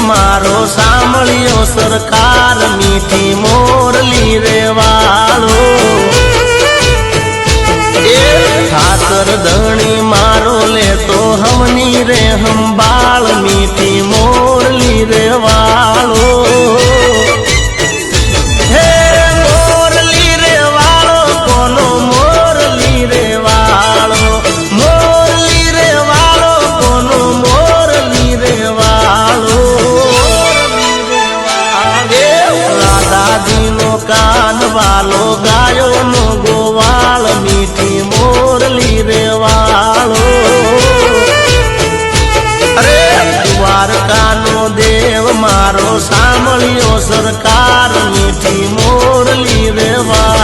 मारो सांभळियो सरकार मीठी मोरली रे वालो ठाकर धणी मारो ले तो हमनी रे हम बाल मीठी मोरली रे वालो हे मोरली रे वालो कोनो मोरली रे वालो मोरली रे वालो कोनो मोरली रे वालो राधाजी नो कान वालो गायो नो गोवाल मीठी मोरली रे वालो अरे द्वारका नो देव मारो सांभळियो सरकार मीठी मोरली रे वालो।